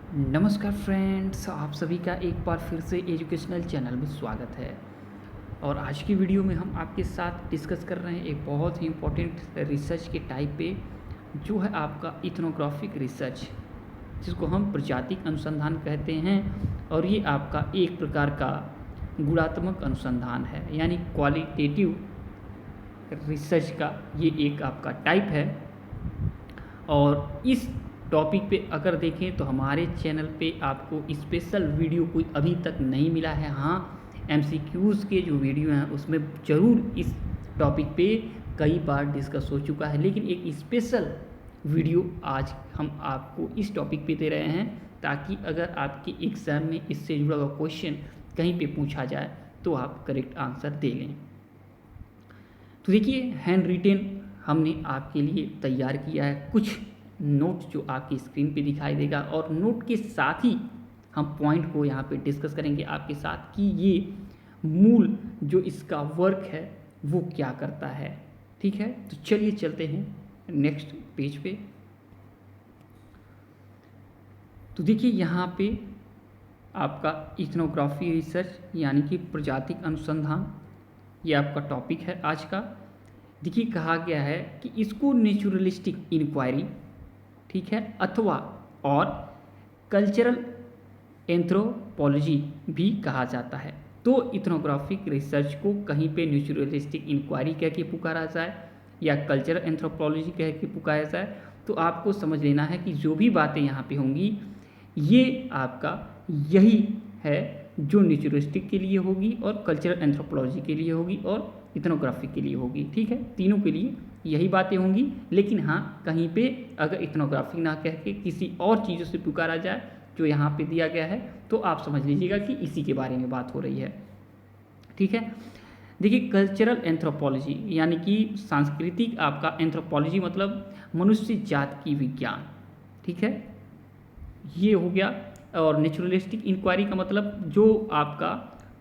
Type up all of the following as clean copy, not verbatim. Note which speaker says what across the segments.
Speaker 1: नमस्कार फ्रेंड्स, आप सभी का एक बार फिर से एजुकेशनल चैनल में स्वागत है। और आज की वीडियो में हम आपके साथ डिस्कस कर रहे हैं एक बहुत ही इम्पोर्टेंट रिसर्च के टाइप पे, जो है आपका इथनोग्राफिक रिसर्च, जिसको हम प्रजातिक अनुसंधान कहते हैं। और ये आपका एक प्रकार का गुणात्मक अनुसंधान है, यानी क्वालिटेटिव रिसर्च का ये एक आपका टाइप है। और इस टॉपिक पे अगर देखें तो हमारे चैनल पे आपको स्पेशल वीडियो कोई अभी तक नहीं मिला है। हाँ, एमसीक्यूज़ के जो वीडियो हैं उसमें ज़रूर इस टॉपिक पे कई बार डिस्कस हो चुका है, लेकिन एक स्पेशल वीडियो आज हम आपको इस टॉपिक पे दे रहे हैं, ताकि अगर आपके एग्ज़ाम में इससे जुड़ा हुआ क्वेश्चन कहीं पे पूछा जाए तो आप करेक्ट आंसर दे लें। तो देखिए, हैंड रिटेन हमने आपके लिए तैयार किया है कुछ नोट, जो आपकी स्क्रीन पे दिखाई देगा। और नोट के साथ ही हम पॉइंट को यहाँ पे डिस्कस करेंगे आपके साथ कि ये मूल जो इसका वर्क है वो क्या करता है। ठीक है, तो चलिए चलते हैं नेक्स्ट पेज पे। तो देखिए, यहाँ पे आपका इथनोग्राफी रिसर्च यानी कि प्रजातिक अनुसंधान, ये आपका टॉपिक है आज का। देखिए, कहा गया है कि इसको नेचुरलिस्टिक इंक्वायरी, ठीक है, अथवा और कल्चरल एंथ्रोपोलॉजी भी कहा जाता है। तो इथनोग्राफिक रिसर्च को कहीं पे नेचुरलिस्टिक इंक्वायरी कह के पुकारा जाए या कल्चरल एंथ्रोपोलॉजी कह के पुकारा जाए, तो आपको समझ लेना है कि जो भी बातें यहाँ पे होंगी ये आपका यही है जो नेचुरलिस्टिक के लिए होगी और कल्चरल एंथ्रोपोलॉजी के लिए होगी और इथनोग्राफी के लिए होगी। ठीक है, तीनों के लिए यही बातें होंगी। लेकिन हाँ, कहीं पे अगर इथनोग्राफी ना कह के किसी और चीज़ों से पुकारा जाए जो यहाँ पे दिया गया है, तो आप समझ लीजिएगा कि इसी के बारे में बात हो रही है। ठीक है, देखिए, कल्चरल एंथ्रोपोलॉजी यानी कि सांस्कृतिक आपका एंथ्रोपोलॉजी मतलब मनुष्य जात की विज्ञान। ठीक है, ये हो गया। और नेचुरलिस्टिक इंक्वायरी का मतलब जो आपका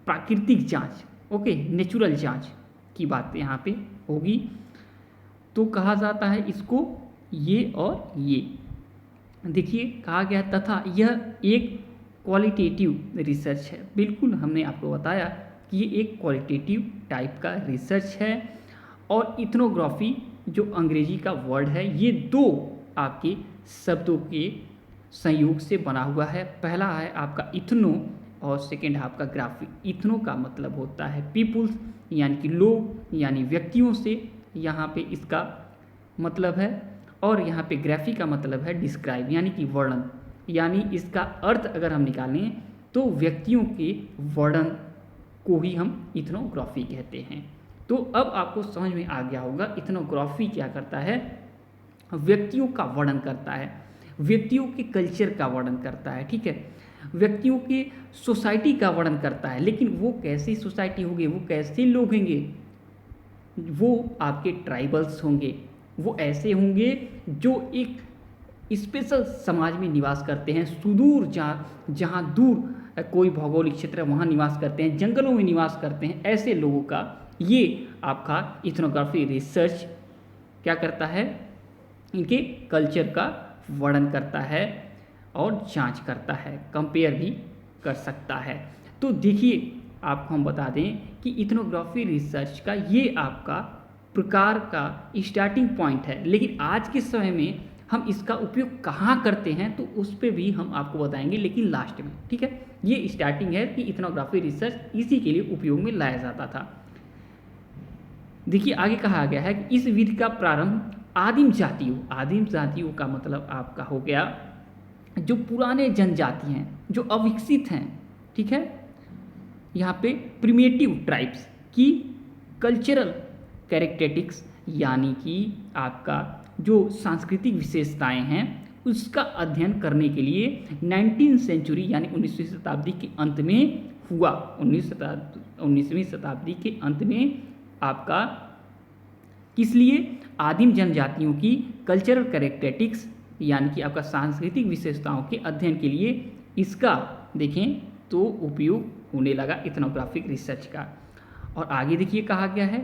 Speaker 1: प्राकृतिक जांच, ओके, नेचुरल जांच की बात यहाँ पे होगी। तो कहा जाता है इसको ये और ये। देखिए, कहा गया तथा यह एक क्वालिटेटिव रिसर्च है। बिल्कुल, हमने आपको बताया कि ये एक क्वालिटेटिव टाइप का रिसर्च है। और इथनोग्राफी जो अंग्रेजी का वर्ड है, ये दो आपके शब्दों के संयोग से बना हुआ है। पहला है आपका इथनो और सेकेंड है आपका ग्राफी। इथनो का मतलब होता है पीपुल्स, यानी कि लोग, यानी व्यक्तियों से यहाँ पे इसका मतलब है। और यहाँ पे ग्राफी का मतलब है डिस्क्राइब, यानी कि वर्णन। यानी इसका अर्थ अगर हम निकालें तो व्यक्तियों के वर्णन को ही हम इथनोग्राफी कहते हैं। तो अब आपको समझ में आ गया होगा इथनोग्राफी क्या करता है। व्यक्तियों का वर्णन करता है, व्यक्तियों के कल्चर का वर्णन करता है। ठीक है, व्यक्तियों के सोसाइटी का वर्णन करता है। लेकिन वो कैसी सोसाइटी होगी, वो कैसे लोग होंगे, वो आपके ट्राइबल्स होंगे, वो ऐसे होंगे जो एक स्पेशल समाज में निवास करते हैं, सुदूर जहाँ दूर कोई भौगोलिक क्षेत्र है वहाँ निवास करते हैं, जंगलों में निवास करते हैं। ऐसे लोगों का ये आपका इथनोग्राफी रिसर्च क्या करता है, इनके कल्चर का वर्णन करता है और जांच करता है, कंपेयर भी कर सकता है। तो देखिए, आपको हम बता दें कि इथनोग्राफी रिसर्च का ये आपका प्रकार का स्टार्टिंग पॉइंट है। लेकिन आज के समय में हम इसका उपयोग कहाँ करते हैं तो उस पर भी हम आपको बताएंगे, लेकिन लास्ट में। ठीक है, ये स्टार्टिंग है कि इथनोग्राफी रिसर्च इसी के लिए उपयोग में लाया जाता था। देखिए, आगे कहा गया है कि इस विधि का प्रारंभ आदिम जातियों का मतलब आपका हो गया जो पुराने जनजाति हैं, जो अविकसित हैं। ठीक है, यहाँ पे प्रिमेटिव ट्राइब्स की कल्चरल कैरेक्टरिस्टिक्स, यानी कि आपका जो सांस्कृतिक विशेषताएं हैं उसका अध्ययन करने के लिए 19वीं सेंचुरी यानी 19वीं शताब्दी के अंत में हुआ। 19वीं शताब्दी के अंत में आपका किस लिए, आदिम जनजातियों की कल्चरल कैरेक्टरिस्टिक्स यानी कि आपका सांस्कृतिक विशेषताओं के अध्ययन के लिए इसका देखें तो उपयोग होने लगा इथनोग्राफिक रिसर्च का। और आगे देखिए, कहा गया है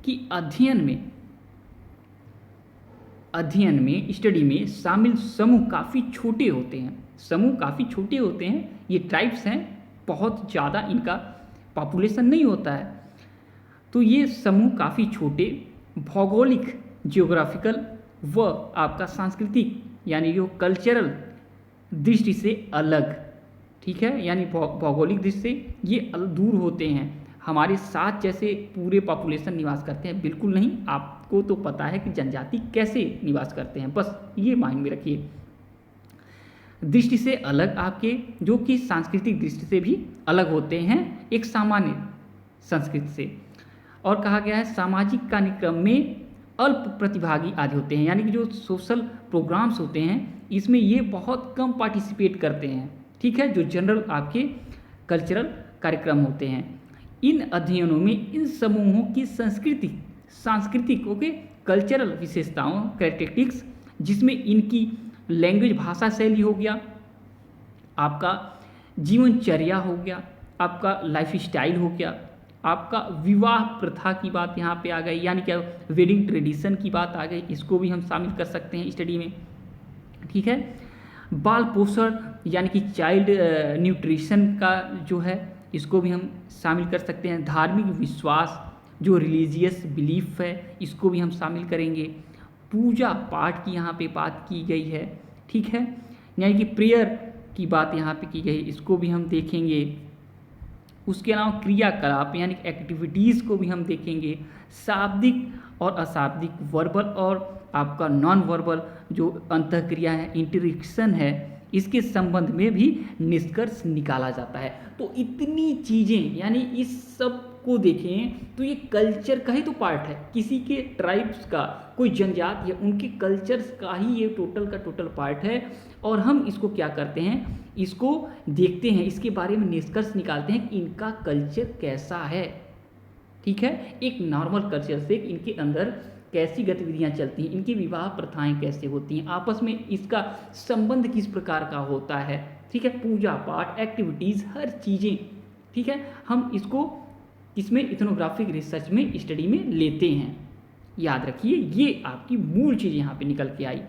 Speaker 1: कि अध्ययन में अध्ययन में, स्टडी में शामिल समूह काफ़ी छोटे होते हैं। समूह काफ़ी छोटे होते हैं, ये ट्राइब्स हैं, बहुत ज़्यादा इनका पॉपुलेशन नहीं होता है। तो ये समूह काफ़ी छोटे, भौगोलिक, जियोग्राफिकल व आपका सांस्कृतिक यानी जो कल्चरल दृष्टि से अलग, ठीक है, यानी भौगोलिक दृष्टि से ये दूर होते हैं। हमारे साथ जैसे पूरे पॉपुलेशन निवास करते हैं, बिल्कुल नहीं। आपको तो पता है कि जनजाति कैसे निवास करते हैं, बस ये माइंड में रखिए। दृष्टि से अलग आपके, जो कि सांस्कृतिक दृष्टि से भी अलग होते हैं एक सामान्य संस्कृति से। और कहा गया है सामाजिक कार्यक्रम में अल्प प्रतिभागी आदि होते हैं, यानी कि जो सोशल प्रोग्राम्स होते हैं इसमें ये बहुत कम पार्टिसिपेट करते हैं, ठीक है, जो जनरल आपके कल्चरल कार्यक्रम होते हैं। इन अध्ययनों में इन समूहों की सांस्कृतिक ओके कल्चरल विशेषताओं कैरेक्टरिस्टिक्स, जिसमें इनकी लैंग्वेज भाषा शैली हो गया, आपका जीवनचर्या हो गया, आपका लाइफ स्टाइल हो गया, आपका विवाह प्रथा की बात यहाँ पे आ गई, यानी क्या वेडिंग ट्रेडिशन की बात आ गई, इसको भी हम शामिल कर सकते हैं स्टडी में, ठीक है। बाल पोषण यानी कि चाइल्ड न्यूट्रिशन का जो है इसको भी हम शामिल कर सकते हैं। धार्मिक विश्वास जो रिलीजियस बिलीफ है इसको भी हम शामिल करेंगे। पूजा पाठ की यहाँ पे बात की गई है, ठीक है, यानी कि प्रेयर की बात यहाँ पे की गई, इसको भी हम देखेंगे। उसके अलावा क्रियाकलाप यानी एक्टिविटीज़ को भी हम देखेंगे। शाब्दिक और अशाब्दिक, वर्बल और आपका नॉन वर्बल जो अंतःक्रिया है, इंटरेक्शन है, इसके संबंध में भी निष्कर्ष निकाला जाता है। तो इतनी चीज़ें, यानी इस सब को देखें तो ये कल्चर का ही तो पार्ट है, किसी के ट्राइब्स का, कोई जनजाति है, उनके कल्चर्स का ही ये टोटल का टोटल पार्ट है। और हम इसको क्या करते हैं, इसको देखते हैं, इसके बारे में निष्कर्ष निकालते हैं कि इनका कल्चर कैसा है, ठीक है। एक नॉर्मल कल्चर से इनके अंदर कैसी गतिविधियां चलती हैं, इनकी विवाह प्रथाएं कैसे होती हैं, आपस में इसका संबंध किस प्रकार का होता है, ठीक है, पूजा पाठ, एक्टिविटीज़, हर चीज़ें, ठीक है, हम इसको इसमें इथनोग्राफिक रिसर्च में स्टडी में लेते हैं। याद रखिए, ये आपकी मूल चीज़ यहाँ पे निकल के आई।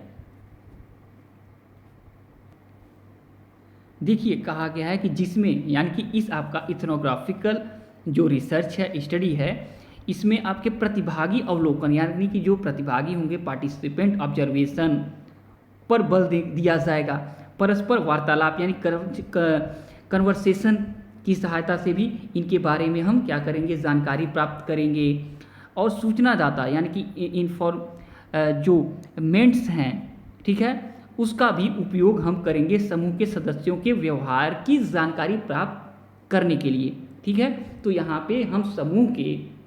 Speaker 1: देखिए कहा गया है कि जिसमें, यानी कि इस आपका इथनोग्राफिकल जो रिसर्च है, स्टडी है, इसमें आपके प्रतिभागी अवलोकन, यानी कि जो प्रतिभागी होंगे, पार्टिसिपेंट ऑब्जर्वेशन पर बल दिया जाएगा। परस्पर वार्तालाप यानी कन्वर्सेशन की सहायता से भी इनके बारे में हम क्या करेंगे, जानकारी प्राप्त करेंगे। और सूचनादाता यानी कि इन्फॉर्म जो मेंट्स हैं, ठीक है, उसका भी उपयोग हम करेंगे समूह के सदस्यों के व्यवहार की जानकारी प्राप्त करने के लिए, ठीक है। तो यहाँ पे हम समूह के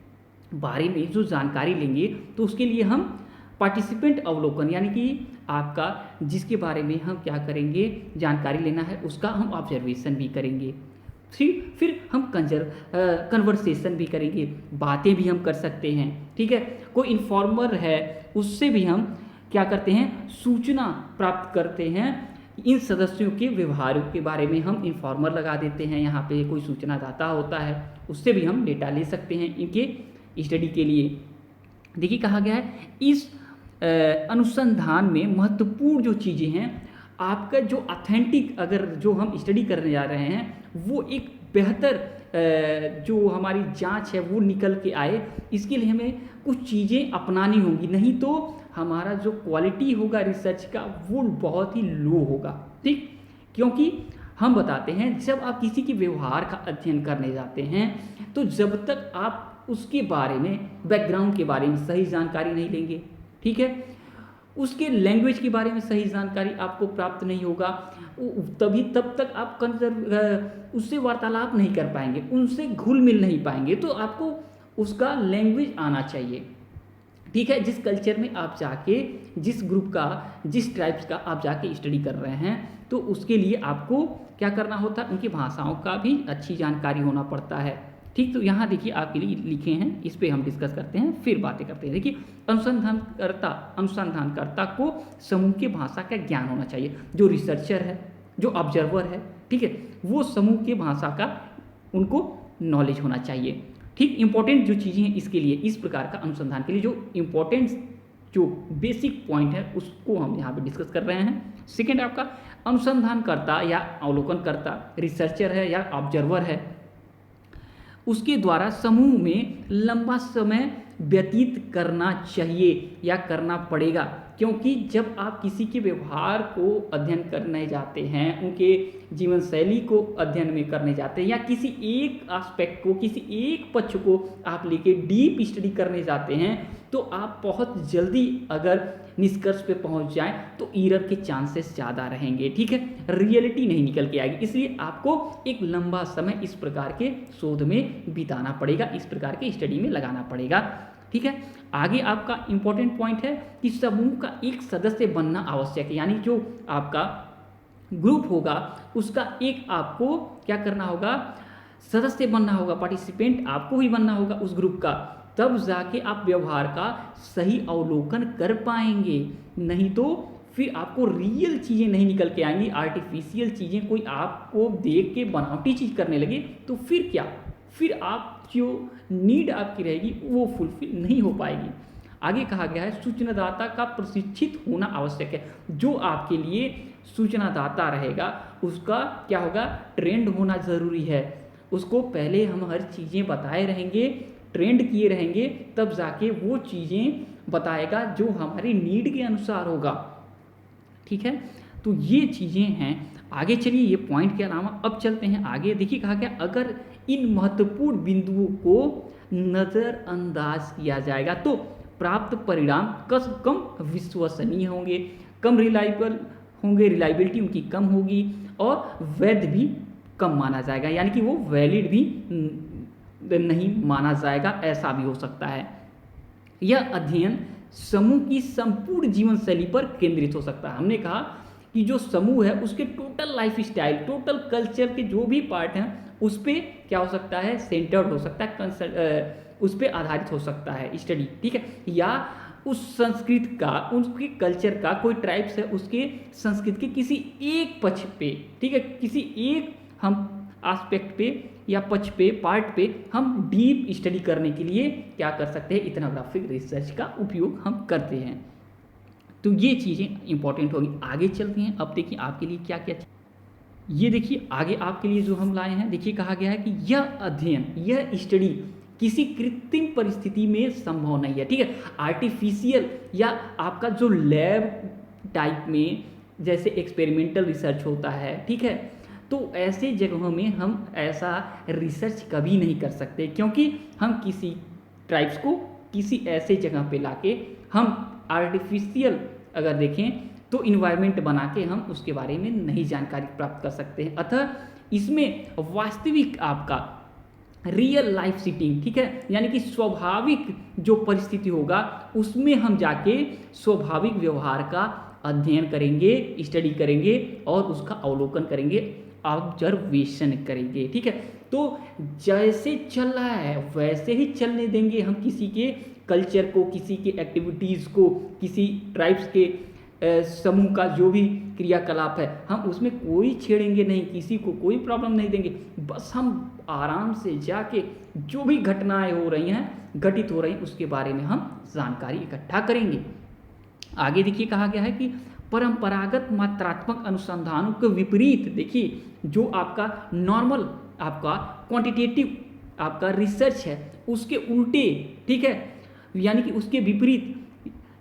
Speaker 1: बारे में जो जानकारी लेंगे तो उसके लिए हम पार्टिसिपेंट अवलोकन यानी कि आपका जिसके बारे में हम क्या करेंगे, जानकारी लेना है, उसका हम ऑब्जर्वेशन भी करेंगे। फिर हम कन्वर्सेशन भी करेंगे, बातें भी हम कर सकते हैं, ठीक है। कोई इन्फॉर्मर है, उससे भी हम क्या करते हैं, सूचना प्राप्त करते हैं। इन सदस्यों के व्यवहार के बारे में हम इन्फॉर्मर लगा देते हैं, यहाँ पे कोई सूचनादाता होता है, उससे भी हम डेटा ले सकते हैं इनके स्टडी के लिए। देखिए कहा गया है इस अनुसंधान में महत्वपूर्ण जो चीज़ें हैं, आपका जो ऑथेंटिक अगर जो हम स्टडी करने जा रहे हैं वो एक बेहतर जो हमारी जांच है वो निकल के आए, इसके लिए हमें कुछ चीज़ें अपनानी होंगी, नहीं तो हमारा जो क्वालिटी होगा रिसर्च का वो बहुत ही लो होगा, ठीक। क्योंकि हम बताते हैं जब आप किसी के व्यवहार का अध्ययन करने जाते हैं तो जब तक आप उसके बारे में, बैकग्राउंड के बारे में सही जानकारी नहीं लेंगे, ठीक है, उसके लैंग्वेज के बारे में सही जानकारी आपको प्राप्त नहीं होगा, तब तक आप उससे वार्तालाप नहीं कर पाएंगे, उनसे घुल मिल नहीं पाएंगे। तो आपको उसका लैंग्वेज आना चाहिए, ठीक है। जिस कल्चर में आप जाके, जिस ग्रुप का, जिस ट्राइब्स का आप जाके स्टडी कर रहे हैं, तो उसके लिए आपको क्या करना होता है, उनकी भाषाओं का भी अच्छी जानकारी होना पड़ता है, ठीक। तो यहाँ देखिए आपके लिए लिखे हैं, इस पर हम डिस्कस करते हैं, फिर बातें करते हैं। देखिए अनुसंधानकर्ता को समूह की भाषा का ज्ञान होना चाहिए। जो रिसर्चर है, जो ऑब्जर्वर है, ठीक है, वो समूह की भाषा का उनको नॉलेज होना चाहिए, ठीक। इंपॉर्टेंट जो चीज़ें हैं इसके लिए, इस प्रकार का अनुसंधान के लिए जो इम्पोर्टेंट जो बेसिक पॉइंट है उसको हम यहाँ पे डिस्कस कर रहे हैं। सेकेंड आपका अनुसंधानकर्ता या अवलोकनकर्ता, रिसर्चर है या ऑब्जर्वर है, उसके द्वारा समूह में लंबा समय व्यतीत करना चाहिए या करना पड़ेगा, क्योंकि जब आप किसी के व्यवहार को अध्ययन करने जाते हैं, उनके जीवन शैली को अध्ययन में करने जाते हैं, या किसी एक एस्पेक्ट को, किसी एक पक्ष को आप लेके डीप स्टडी करने जाते हैं, तो आप बहुत जल्दी अगर निष्कर्ष पे पहुंच जाएं तो एरर के चांसेस ज़्यादा रहेंगे, ठीक है, रियलिटी नहीं निकल के आएगी। इसलिए आपको एक लंबा समय इस प्रकार के शोध में बिताना पड़ेगा, इस प्रकार के स्टडी में लगाना पड़ेगा, ठीक है। आगे आपका इंपॉर्टेंट पॉइंट है कि समूह का एक सदस्य बनना आवश्यक है, यानी जो आपका ग्रुप होगा उसका एक आपको क्या करना होगा, सदस्य बनना होगा, पार्टिसिपेंट आपको ही बनना होगा उस ग्रुप का, तब जाके आप व्यवहार का सही अवलोकन कर पाएंगे। नहीं तो फिर आपको रियल चीज़ें नहीं निकल के आएंगी, आर्टिफिशियल चीज़ें कोई आपको देख के बनावटी चीज़ करने लगे तो फिर क्या, फिर आप जो नीड आपकी रहेगी वो फुलफिल नहीं हो पाएगी। आगे कहा गया है सूचनादाता का प्रशिक्षित होना आवश्यक है। जो आपके लिए सूचनादाता रहेगा उसका क्या होगा, ट्रेंड होना ज़रूरी है। उसको पहले हम हर चीज़ें बताए रहेंगे, ट्रेंड किए रहेंगे, तब जाके वो चीज़ें बताएगा जो हमारी नीड के अनुसार होगा, ठीक है। तो ये चीज़ें हैं। आगे चलिए, ये पॉइंट के अलावा अब चलते हैं आगे। देखिए कहा गया अगर इन महत्वपूर्ण बिंदुओं को नज़रअंदाज किया जाएगा तो प्राप्त परिणाम कम विश्वसनीय होंगे, कम रिलायबल होंगे, रिलायबिलिटी उनकी कम होगी और वैध भी कम माना जाएगा, यानी कि वो वैलिड भी नहीं माना जाएगा, ऐसा भी हो सकता है। यह अध्ययन समूह की संपूर्ण जीवन शैली पर केंद्रित हो सकता है। हमने कहा कि जो समूह है उसके total life style, total culture के जो भी पार्ट हैं उस पर क्या हो सकता है, सेंटर्ड हो सकता है, उस पर आधारित हो सकता है स्टडी, ठीक है। या उस संस्कृति का, उसके कल्चर का, कोई ट्राइब्स है उसके संस्कृति के किसी एक पक्ष पे, ठीक है, किसी एक हम एस्पेक्ट पे या पक्ष पे, पार्ट पे हम डीप स्टडी करने के लिए क्या कर सकते हैं, इथनोग्राफिक रिसर्च का उपयोग हम करते हैं। तो ये चीज़ें इंपॉर्टेंट होगी। आगे चलते हैं, अब देखिए आपके लिए क्या क्या, ये देखिए आगे आपके लिए जो हम लाए हैं, देखिए कहा गया है कि यह अध्ययन, यह स्टडी किसी कृत्रिम परिस्थिति में संभव नहीं है, ठीक है। आर्टिफिशियल या आपका जो लैब टाइप में जैसे एक्सपेरिमेंटल रिसर्च होता है, ठीक है, तो ऐसे जगहों में हम ऐसा रिसर्च कभी नहीं कर सकते, क्योंकि हम किसी ट्राइब्स को किसी ऐसे जगह पे लाके हम आर्टिफिशियल अगर देखें तो इन्वायरमेंट बना के हम उसके बारे में नहीं जानकारी प्राप्त कर सकते हैं। अतः इसमें वास्तविक आपका रियल लाइफ सिटिंग, ठीक है, यानी कि स्वाभाविक जो परिस्थिति होगा उसमें हम जाके स्वाभाविक व्यवहार का अध्ययन करेंगे, स्टडी करेंगे और उसका अवलोकन करेंगे, ऑब्जर्वेशन करेंगे, ठीक है। तो जैसे चल रहा है वैसे ही चलने देंगे हम किसी के कल्चर को, किसी के एक्टिविटीज़ को, किसी ट्राइब्स के समूह का जो भी क्रियाकलाप है हम उसमें कोई छेड़ेंगे नहीं, किसी को कोई प्रॉब्लम नहीं देंगे। बस हम आराम से जाके जो भी घटनाएं हो रही हैं, घटित हो रही हैं, उसके बारे में हम जानकारी इकट्ठा करेंगे। आगे देखिए कहा गया है कि परंपरागत मात्रात्मक अनुसंधानों के विपरीत, देखिए जो आपका नॉर्मल आपका क्वांटिटेटिव आपका रिसर्च है उसके उल्टे, ठीक है, यानी कि उसके विपरीत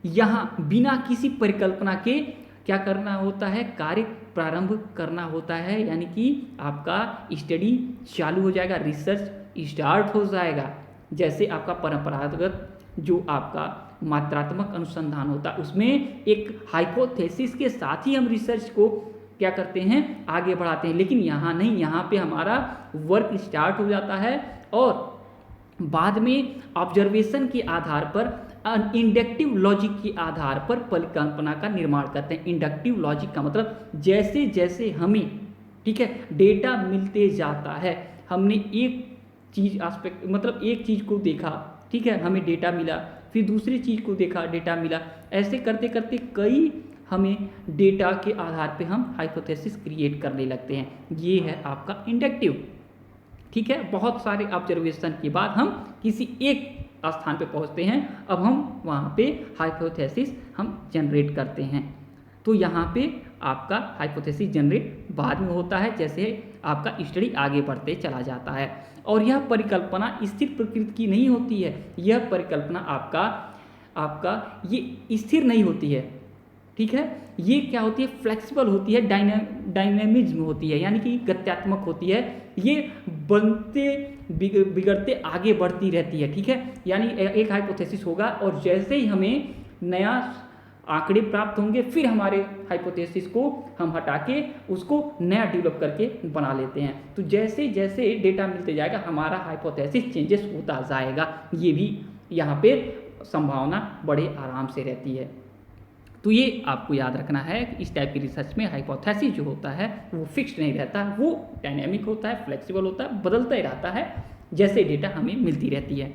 Speaker 1: यहाँ बिना किसी परिकल्पना के क्या करना होता है, कार्य प्रारंभ करना होता है, यानी कि आपका स्टडी चालू हो जाएगा, रिसर्च स्टार्ट हो जाएगा। जैसे आपका परंपरागत जो आपका मात्रात्मक अनुसंधान होता है उसमें एक हाइपोथेसिस के साथ ही हम रिसर्च को क्या करते हैं, आगे बढ़ाते हैं, लेकिन यहाँ नहीं, यहाँ पे हमारा वर्क स्टार्ट हो जाता है और बाद में ऑब्जर्वेशन के आधार पर, इंडक्टिव लॉजिक के आधार पर परिकल्पना का निर्माण करते हैं। इंडक्टिव लॉजिक का मतलब जैसे जैसे हमें, ठीक है, डेटा मिलते जाता है, हमने एक चीज़ एस्पेक्ट मतलब एक चीज़ को देखा, ठीक है, हमें डेटा मिला, फिर दूसरी चीज़ को देखा, डेटा मिला, ऐसे करते करते कई हमें डेटा के आधार पे हम हाइपोथेसिस क्रिएट करने लगते हैं। ये है आपका इंडक्टिव, ठीक है। बहुत सारे ऑब्जर्वेशन के बाद हम किसी एक स्थान पे पहुंचते हैं, अब हम वहाँ पे हाइपोथेसिस हम जनरेट करते हैं। तो यहाँ पे आपका हाइपोथेसिस जनरेट बाद में होता है, जैसे आपका स्टडी आगे बढ़ते चला जाता है। और यह परिकल्पना स्थिर प्रकृति की नहीं होती है, यह परिकल्पना आपका ये स्थिर नहीं होती है, ठीक है। ये क्या होती है, फ्लेक्सिबल होती है, डायनेमिज्म होती है, यानी कि गत्यात्मक होती है। ये बनते बिगड़ते आगे बढ़ती रहती है, ठीक है। यानी एक हाइपोथेसिस होगा और जैसे ही हमें नया आंकड़े प्राप्त होंगे, फिर हमारे हाइपोथेसिस को हम हटा के उसको नया डेवलप करके बना लेते हैं। तो जैसे जैसे डेटा मिलते जाएगा हमारा हाइपोथेसिस चेंजेस होता जाएगा, ये भी यहाँ पे संभावना बड़े आराम से रहती है। तो ये आपको याद रखना है कि इस टाइप की रिसर्च में हाइपोथेसिस जो होता है वो फिक्स्ड नहीं रहता, वो डायनेमिक होता है, फ्लेक्सिबल होता है, बदलता ही रहता है जैसे डेटा हमें मिलती रहती है।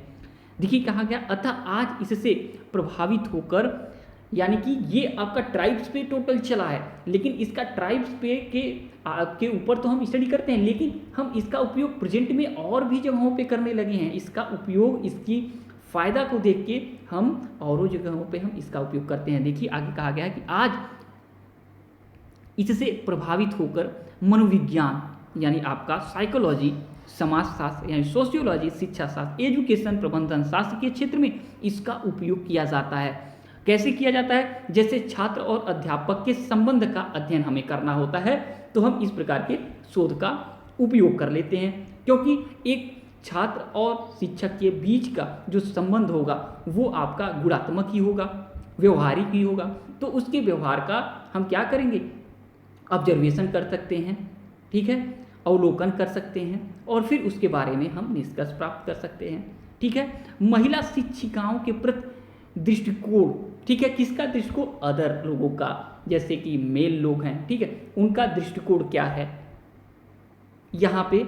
Speaker 1: देखिए कहा गया, अतः आज इससे प्रभावित होकर, यानी कि ये आपका ट्राइब्स पे टोटल चला है, लेकिन इसका ट्राइब्स पे के ऊपर तो हम स्टडी करते हैं, लेकिन हम इसका उपयोग प्रेजेंट में और भी जगहों पे करने लगे हैं। इसका उपयोग, इसकी फ़ायदा को देख के हम और जगहों पे हम इसका उपयोग करते हैं। देखिए आगे कहा गया है कि आज इससे प्रभावित होकर मनोविज्ञान, यानी आपका साइकोलॉजी, समाजशास्त्र यानी सोशियोलॉजी, शिक्षा शास्त्र, एजुकेशन, प्रबंधन शास्त्र के क्षेत्र में इसका उपयोग किया जाता है। कैसे किया जाता है, जैसे छात्र और अध्यापक के संबंध का अध्ययन हमें करना होता है, तो हम इस प्रकार के शोध का उपयोग कर लेते हैं, क्योंकि एक छात्र और शिक्षक के बीच का जो संबंध होगा वो आपका गुणात्मक ही होगा, व्यवहारिक ही होगा। तो उसके व्यवहार का हम क्या करेंगे, ऑब्जर्वेशन कर सकते हैं, ठीक है, अवलोकन कर सकते हैं, और फिर उसके बारे में हम निष्कर्ष प्राप्त कर सकते हैं, ठीक है। महिला शिक्षिकाओं के प्रति दृष्टिकोण, ठीक है, किसका दृष्टिकोण, अदर लोगों का, जैसे कि मेल लोग हैं, ठीक है, उनका दृष्टिकोण क्या है, यहाँ पे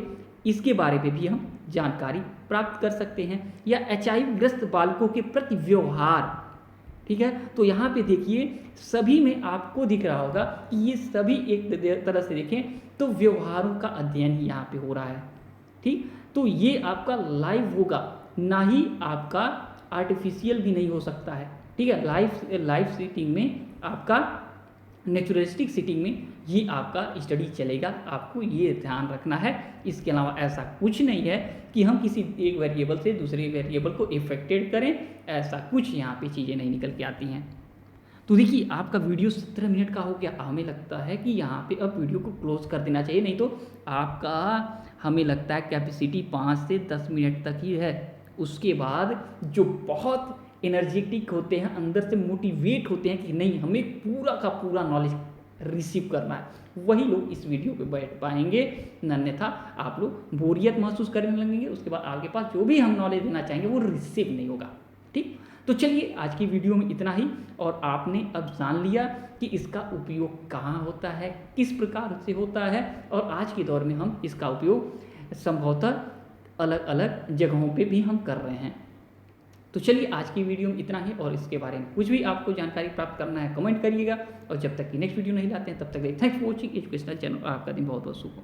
Speaker 1: इसके बारे में भी हम जानकारी प्राप्त कर सकते हैं। या HIV ग्रस्त बालकों के प्रति व्यवहार, ठीक है। तो यहाँ पे देखिए सभी में आपको दिख रहा होगा कि ये सभी एक तरह से देखें तो व्यवहारों का अध्ययन ही यहाँ पे हो रहा है, ठीक। तो ये आपका लाइव होगा, ना ही आपका आर्टिफिशियल भी नहीं हो सकता है, ठीक है। लाइव सेटिंग में, आपका नेचुरलिस्टिक सेटिंग में ये आपका स्टडी चलेगा, आपको ये ध्यान रखना है। इसके अलावा ऐसा कुछ नहीं है कि हम किसी एक वेरिएबल से दूसरे वेरिएबल को इफेक्टेड करें, ऐसा कुछ यहाँ पे चीज़ें नहीं निकल के आती हैं। तो देखिए आपका वीडियो 17 मिनट का हो गया, हमें लगता है कि यहाँ पे अब वीडियो को क्लोज कर देना चाहिए, नहीं तो आपका हमें लगता है कैपेसिटी 5 से 10 मिनट तक ही है। उसके बाद जो बहुत एनर्जेटिक होते हैं, अंदर से मोटिवेट होते हैं कि नहीं हमें पूरा का पूरा नॉलेज रिसीव करना है, वही लोग इस वीडियो पे बैठ पाएंगे, अन्यथा आप लोग बोरियत महसूस करने लगेंगे। उसके बाद आपके पास जो भी हम नॉलेज देना चाहेंगे वो रिसीव नहीं होगा, ठीक। तो चलिए आज की वीडियो में इतना ही, और आपने अब जान लिया कि इसका उपयोग कहाँ होता है, किस प्रकार से होता है, और आज के दौर में हम इसका उपयोग संभवतः अलग अलग जगहों पे भी हम कर रहे हैं। तो चलिए आज की वीडियो में इतना ही, और इसके बारे में कुछ भी आपको जानकारी प्राप्त करना है कमेंट करिएगा, और जब तक कि नेक्स्ट वीडियो नहीं लाते हैं तब तक thanks for watching educational channel. आपका दिन बहुत बहुत शुभ हो।